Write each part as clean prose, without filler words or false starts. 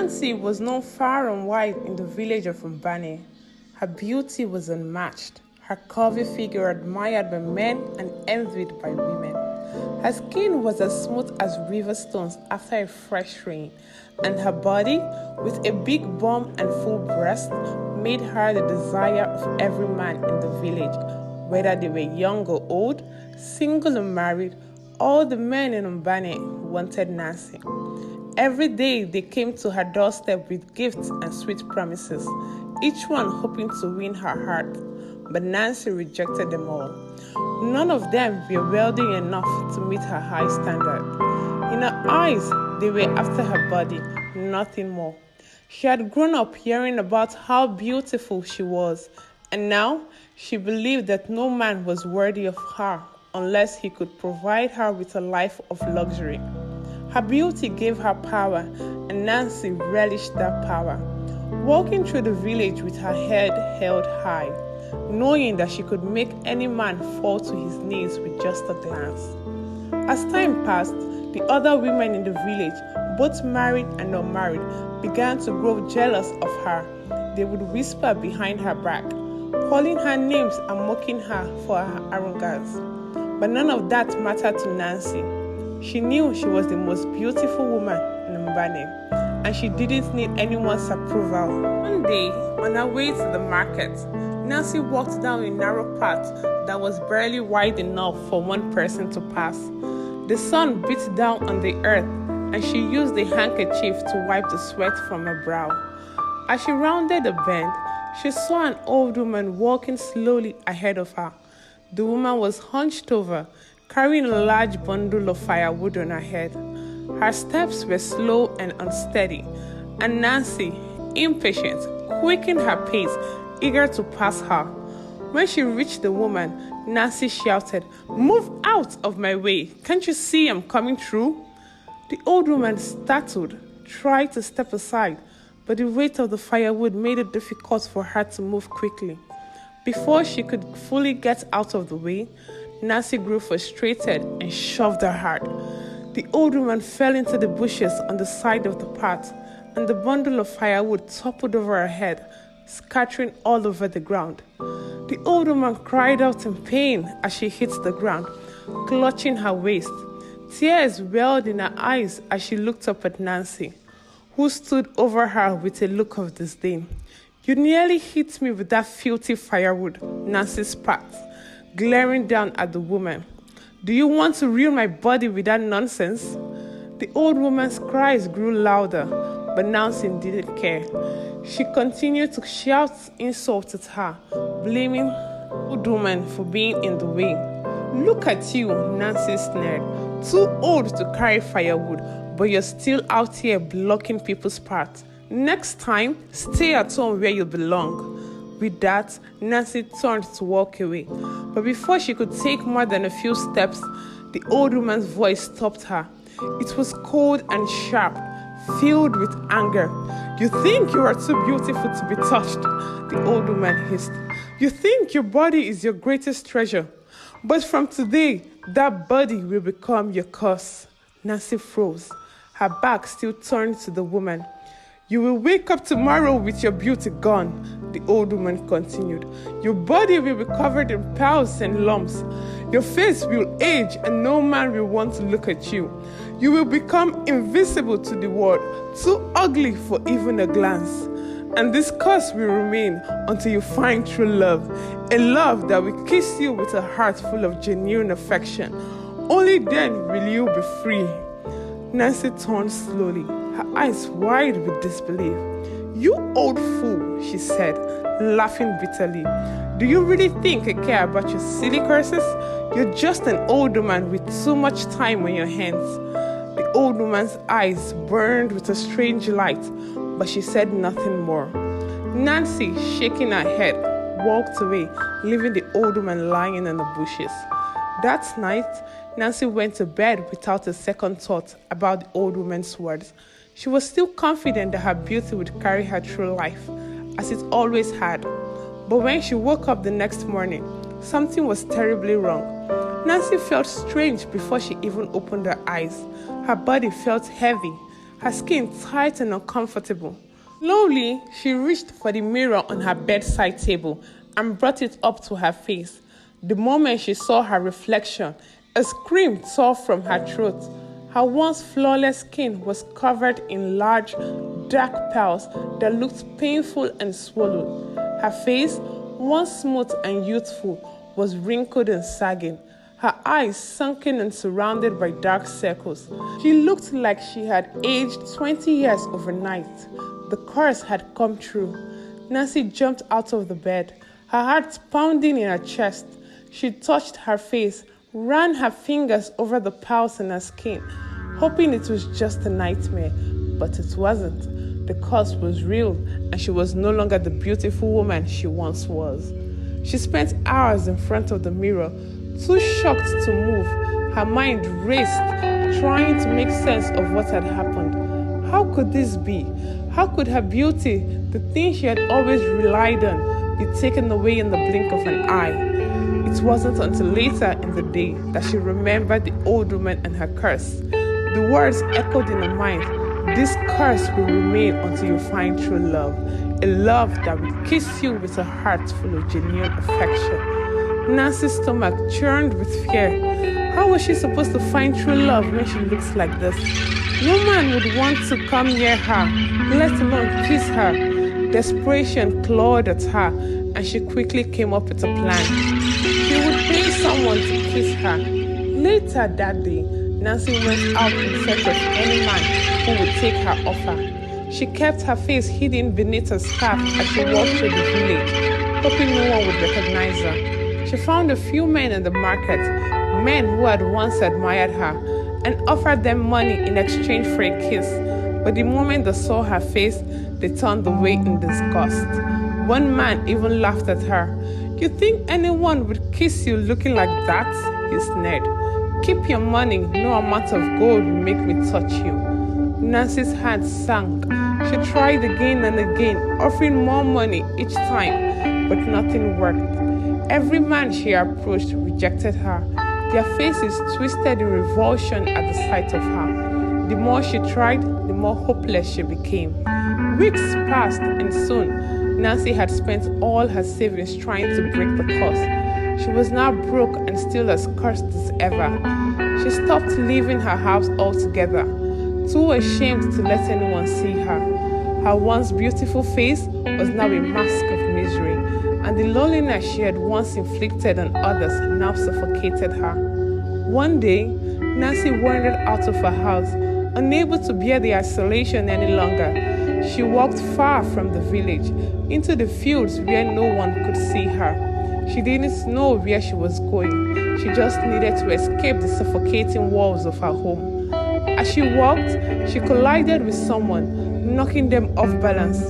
Nancy was known far and wide in the village of Mbane. Her beauty was unmatched, her curvy figure admired by men and envied by women. Her skin was as smooth as river stones after a fresh rain, and her body, with a big bum and full breast, made her the desire of every man in the village. Whether they were young or old, single or married, all the men in Mbane wanted Nancy. Every day they came to her doorstep with gifts and sweet promises, each one hoping to win her heart. But Nancy rejected them all. None of them were wealthy enough to meet her high standard. In her eyes, they were after her body, nothing more. She had grown up hearing about how beautiful she was, and now she believed that no man was worthy of her unless he could provide her with a life of luxury. Her beauty gave her power, and Nancy relished that power, walking through the village with her head held high, knowing that she could make any man fall to his knees with just a glance. As time passed, the other women in the village, both married and unmarried, began to grow jealous of her. They would whisper behind her back, calling her names and mocking her for her arrogance. But none of that mattered to Nancy. She knew she was the most beautiful woman in Mbane, and she didn't need anyone's approval. One day, on her way to the market, Nancy walked down a narrow path that was barely wide enough for one person to pass. The sun beat down on the earth, and she used a handkerchief to wipe the sweat from her brow. As she rounded the bend, she saw an old woman walking slowly ahead of her. The woman was hunched over, carrying a large bundle of firewood on her head. Her steps were slow and unsteady, and Nancy, impatient, quickened her pace, eager to pass her. When she reached the woman, Nancy shouted, "Move out of my way! Can't you see I'm coming through?" The old woman, startled, tried to step aside, but the weight of the firewood made it difficult for her to move quickly. Before she could fully get out of the way, Nancy grew frustrated and shoved her hard. The old woman fell into the bushes on the side of the path, and the bundle of firewood toppled over her head, scattering all over the ground. The old woman cried out in pain as she hit the ground, clutching her waist. Tears welled in her eyes as she looked up at Nancy, who stood over her with a look of disdain. "You nearly hit me with that filthy firewood," Nancy spat, glaring down at the woman. "Do you want to ruin my body with that nonsense?" The old woman's cries grew louder, but Nancy didn't care. She continued to shout insults at her, blaming the old woman for being in the way. "Look at you," Nancy sneered. "Too old to carry firewood, but you're still out here blocking people's paths. Next time, stay at home where you belong." With that, Nancy turned to walk away. But before she could take more than a few steps, the old woman's voice stopped her. It was cold and sharp, filled with anger. "You think you are too beautiful to be touched," the old woman hissed. "You think your body is your greatest treasure. But from today, that body will become your curse." Nancy froze, her back still turned to the woman. "You will wake up tomorrow with your beauty gone," the old woman continued. "Your body will be covered in piles and lumps. Your face will age and no man will want to look at you. You will become invisible to the world, too ugly for even a glance. And this curse will remain until you find true love, a love that will kiss you with a heart full of genuine affection. Only then will you be free." Nancy turned slowly, her eyes wide with disbelief. "You old fool," she said, laughing bitterly. "Do you really think I care about your silly curses? You're just an old woman with too much time on your hands." The old woman's eyes burned with a strange light, but she said nothing more. Nancy, shaking her head, walked away, leaving the old woman lying in the bushes. That night, Nancy went to bed without a second thought about the old woman's words. She was still confident that her beauty would carry her through life, as it always had. But when she woke up the next morning, something was terribly wrong. Nancy felt strange before she even opened her eyes. Her body felt heavy. her skin tight and uncomfortable. Slowly, she reached for the mirror on her bedside table and brought it up to her face. The moment she saw her reflection, a scream tore from her throat. Her once flawless skin was covered in large, dark pearls that looked painful and swollen. Her face, once smooth and youthful, was wrinkled and sagging, her eyes sunken and surrounded by dark circles. She looked like she had aged 20 years overnight. The curse had come true. Nancy jumped out of the bed, her heart pounding in her chest. She touched her face, ran her fingers over the pearls in her skin, hoping it was just a nightmare, but it wasn't. The curse was real, and she was no longer the beautiful woman she once was. She spent hours in front of the mirror, too shocked to move. Her mind raced, trying to make sense of what had happened. How could this be? How could her beauty, the thing she had always relied on, be taken away in the blink of an eye? It wasn't until later in the day that she remembered the old woman and her curse. The words echoed in her mind. This curse will remain until you find true love, a love that will kiss you with a heart full of genuine affection. Nancy's stomach churned with fear. How was she supposed to find true love when she looks like this? No man would want to come near her, let alone kiss her. Desperation clawed at her, and she quickly came up with a plan. She would pay someone to kiss her. Later that day, Nancy went out in search of any man who would take her offer. She kept her face hidden beneath a scarf as she walked through the village, hoping no one would recognize her. She found a few men in the market, men who had once admired her, and offered them money in exchange for a kiss. But the moment they saw her face, they turned away in disgust. One man even laughed at her. "You think anyone would kiss you looking like that?" he sneered. "Keep your money, no amount of gold will make me touch you." Nancy's hands sank. She tried again and again, offering more money each time, but nothing worked. Every man she approached rejected her. Their faces twisted in revulsion at the sight of her. The more she tried, the more hopeless she became. Weeks passed, and soon, Nancy had spent all her savings trying to break the curse. She was now broke and still as cursed as ever. She stopped leaving her house altogether, too ashamed to let anyone see her. Her once beautiful face was now a mask of misery, and the loneliness she had once inflicted on others now suffocated her. One day, Nancy wandered out of her house, unable to bear the isolation any longer. She walked far from the village, into the fields where no one could see her. She didn't know where she was going. She just needed to escape the suffocating walls of her home. As she walked, she collided with someone, knocking them off balance.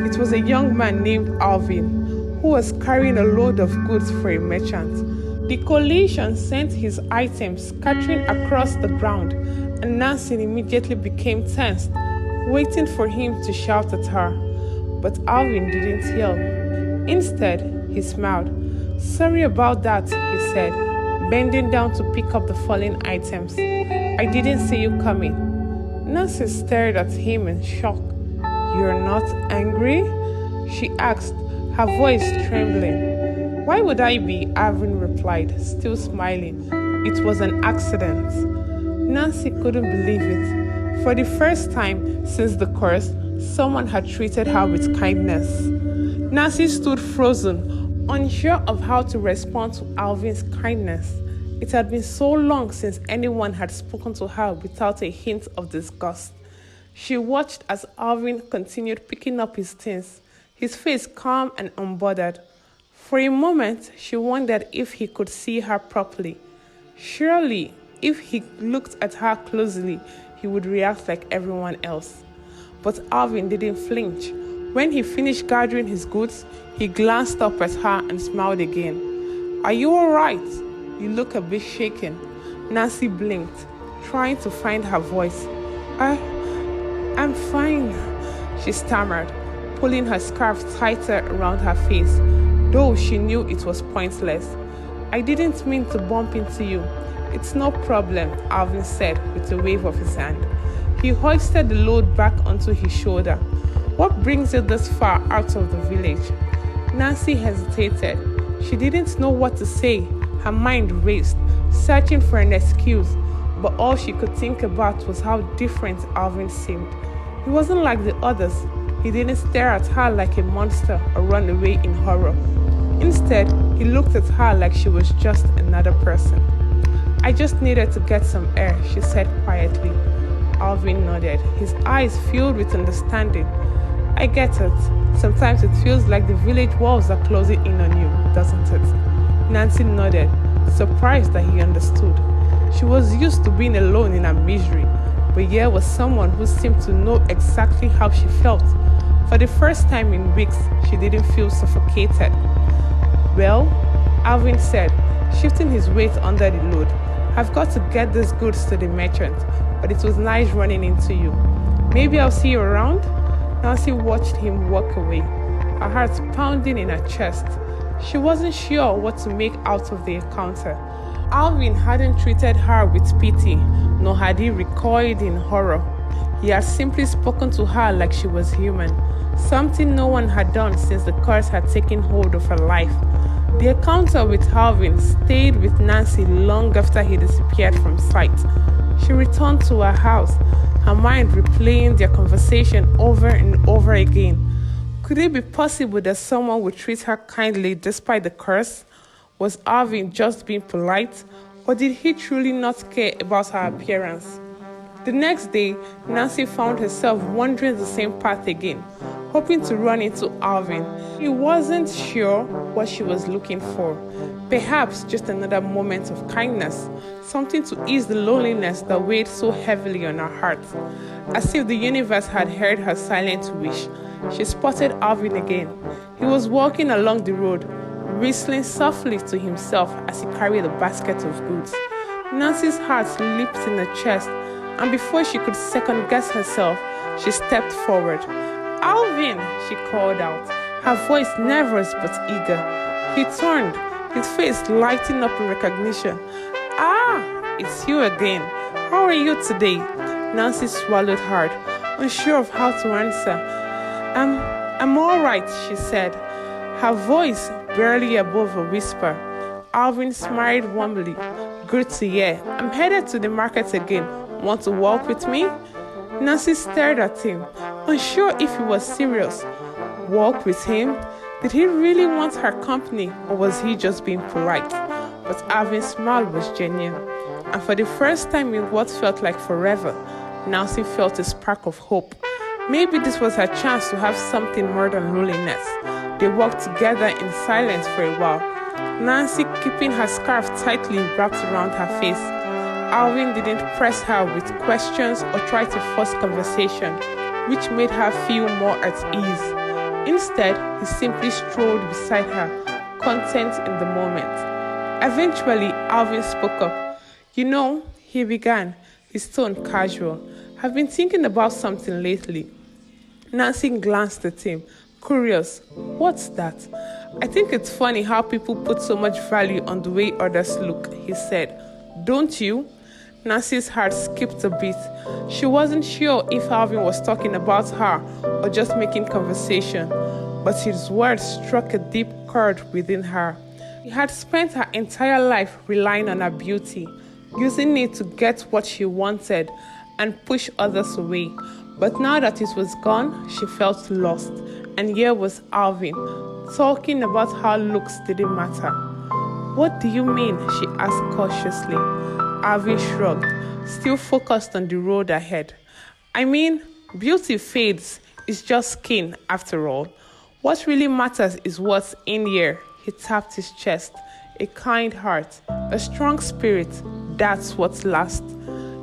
It was a young man named Alvin, who was carrying a load of goods for a merchant. The collision sent his items scattering across the ground, and Nancy immediately became tensed, waiting for him to shout at her. But Alvin didn't yell. Instead, he smiled. "Sorry about that," he said, bending down to pick up the fallen items. "I didn't see you coming." Nancy stared at him in shock. "You're not angry?" she asked, her voice trembling. "Why would I be?" Alvin replied, still smiling. "It was an accident." Nancy couldn't believe it. For the first time since the curse, someone had treated her with kindness. Nancy stood frozen, unsure of how to respond to Alvin's kindness. It had been so long since anyone had spoken to her without a hint of disgust. She watched as Alvin continued picking up his things, his face calm and unbothered. For a moment, she wondered if he could see her properly. Surely, if he looked at her closely, he would react like everyone else. But Alvin didn't flinch. When he finished gathering his goods, he glanced up at her and smiled again. "Are you all right? You look a bit shaken." Nancy blinked, trying to find her voice. I'm fine," she stammered, pulling her scarf tighter around her face, though she knew it was pointless. "I didn't mean to bump into you." "It's no problem," Alvin said with a wave of his hand. He hoisted the load back onto his shoulder. What brings you this far out of the village? Nancy hesitated. She didn't know what to say. Her mind raced, searching for an excuse, but all she could think about was how different Alvin seemed. He wasn't like the others. He didn't stare at her like a monster or run away in horror. Instead, he looked at her like she was just another person. I just needed to get some air, she said quietly. Alvin nodded, his eyes filled with understanding. I get it. Sometimes it feels like the village walls are closing in on you, doesn't it? Nancy nodded, surprised that he understood. She was used to being alone in her misery, but here was someone who seemed to know exactly how she felt. For the first time in weeks, she didn't feel suffocated. Well, Alvin said, shifting his weight under the load, I've got to get these goods to the merchant, but it was nice running into you. Maybe I'll see you around? Nancy watched him walk away, her heart pounding in her chest. She wasn't sure what to make out of the encounter. Alvin hadn't treated her with pity, nor had he recoiled in horror. He had simply spoken to her like she was human, something no one had done since the curse had taken hold of her life. The encounter with Alvin stayed with Nancy long after he disappeared from sight. She returned to her house, her mind replaying their conversation over and over again. Could it be possible that someone would treat her kindly despite the curse? Was Alvin just being polite, or did he truly not care about her appearance? The next day, Nancy found herself wandering the same path again, hoping to run into Alvin. He wasn't sure what she was looking for. Perhaps just another moment of kindness, something to ease the loneliness that weighed so heavily on her heart. As if the universe had heard her silent wish, she spotted Alvin again. He was walking along the road, whistling softly to himself as he carried a basket of goods. Nancy's heart leaped in her chest, and before she could second-guess herself, she stepped forward. Alvin, she called out, her voice nervous but eager. He turned, his face lighting up in recognition. Ah, it's you again. How are you today? Nancy swallowed hard, unsure of how to answer. I'm all right, she said, her voice barely above a whisper. Alvin smiled warmly. Good to hear. I'm headed to the market again. Want to walk with me? Nancy stared at him, unsure if he was serious. Walk with him? Did he really want her company, or was he just being polite? But Alvin's smile was genuine, and for the first time in what felt like forever, Nancy felt a spark of hope. Maybe this was her chance to have something more than loneliness. They walked together in silence for a while, Nancy keeping her scarf tightly wrapped around her face. Alvin didn't press her with questions or try to force conversation, which made her feel more at ease. Instead, he simply strolled beside her, content in the moment. Eventually, Alvin spoke up. You know, he began, his tone casual. I've been thinking about something lately. Nancy glanced at him, curious. What's that? I think it's funny how people put so much value on the way others look, he said. Don't you? Nancy's heart skipped a beat. She wasn't sure if Alvin was talking about her or just making conversation, but his words struck a deep chord within her. She had spent her entire life relying on her beauty, using it to get what she wanted and push others away. But now that it was gone, she felt lost. And here was Alvin, talking about how looks didn't matter. What do you mean? She asked cautiously. Alvin shrugged, still focused on the road ahead. I mean, beauty fades. It's just skin, after all. What really matters is what's in here. He tapped his chest. A kind heart, a strong spirit, that's what lasts.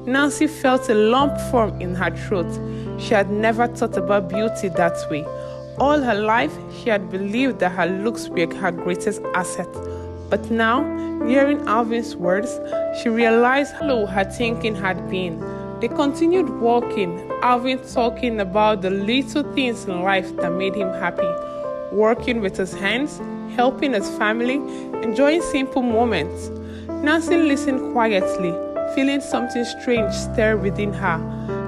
Nancy felt a lump form in her throat. She had never thought about beauty that way. All her life, she had believed that her looks were her greatest asset. But now, hearing Alvin's words, she realized how low her thinking had been. They continued walking, Alvin talking about the little things in life that made him happy. Working with his hands, helping his family, enjoying simple moments. Nancy listened quietly, feeling something strange stir within her.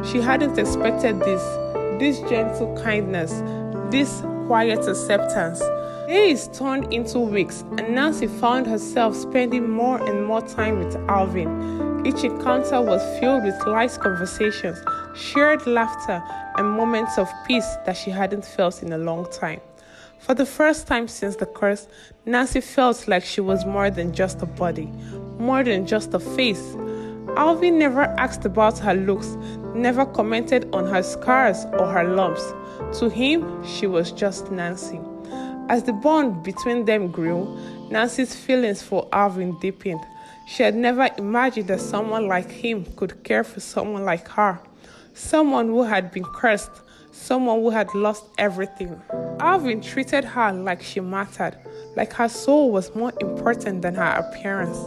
She hadn't expected this gentle kindness, this quiet acceptance. Days turned into weeks, and Nancy found herself spending more and more time with Alvin. Each encounter was filled with light conversations, shared laughter, and moments of peace that she hadn't felt in a long time. For the first time since the curse, Nancy felt like she was more than just a body, more than just a face. Alvin never asked about her looks, never commented on her scars or her lumps. To him, she was just Nancy. As the bond between them grew, Nancy's feelings for Alvin deepened. She had never imagined that someone like him could care for someone like her, someone who had been cursed, someone who had lost everything. Alvin treated her like she mattered, like her soul was more important than her appearance.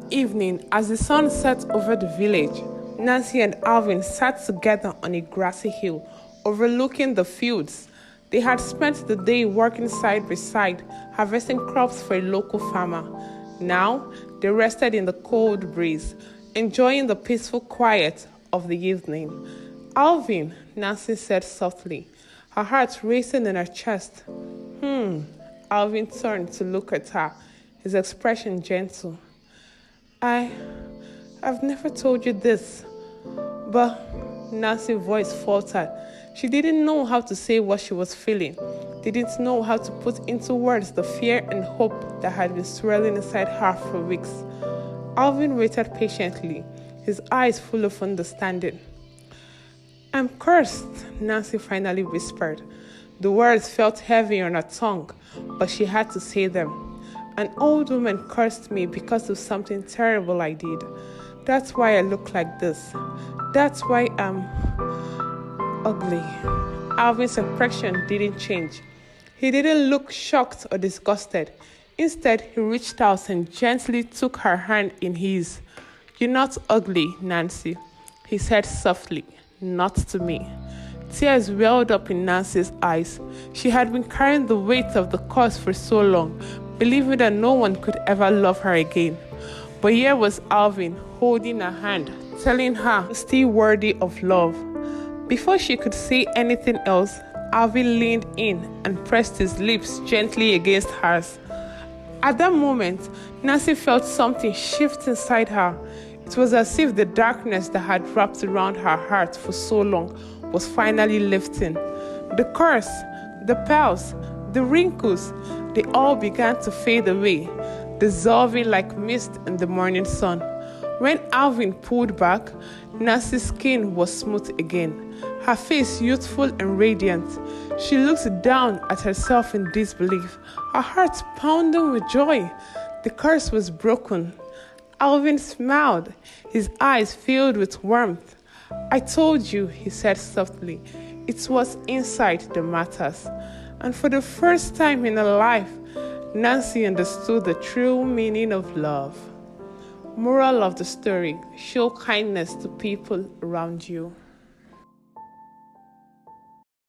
Evening, as the sun set over the village, Nancy and Alvin sat together on a grassy hill, overlooking the fields. They had spent the day working side by side, harvesting crops for a local farmer. Now, they rested in the cold breeze, enjoying the peaceful quiet of the evening. "Alvin," Nancy said softly, her heart racing in her chest. Alvin turned to look at her, his expression gentle. I've never told you this, but Nancy's voice faltered. She didn't know how to say what she was feeling, didn't know how to put into words the fear and hope that had been swirling inside her for weeks. Alvin waited patiently, his eyes full of understanding. "I'm cursed," Nancy finally whispered. The words felt heavy on her tongue, but she had to say them. "An old woman cursed me because of something terrible I did. That's why I look like this. That's why I'm ugly." Alvin's expression didn't change. He didn't look shocked or disgusted. Instead, he reached out and gently took her hand in his. "You're not ugly, Nancy," he said softly. "Not to me." Tears welled up in Nancy's eyes. She had been carrying the weight of the curse for so long, believing that no one could ever love her again. But here was Alvin, holding her hand, telling her still worthy of love. Before she could say anything else, Alvin leaned in and pressed his lips gently against hers. At that moment, Nancy felt something shift inside her. It was as if the darkness that had wrapped around her heart for so long was finally lifting. The curse, the pals, the wrinkles, they all began to fade away, dissolving like mist in the morning sun. When Alvin pulled back, Nancy's skin was smooth again, her face youthful and radiant. She looked down at herself in disbelief, her heart pounding with joy. The curse was broken. Alvin smiled, his eyes filled with warmth. "I told you," he said softly, "it's what's inside that matters." And for the first time in her life, Nancy understood the true meaning of love. Moral of the story: show kindness to people around you.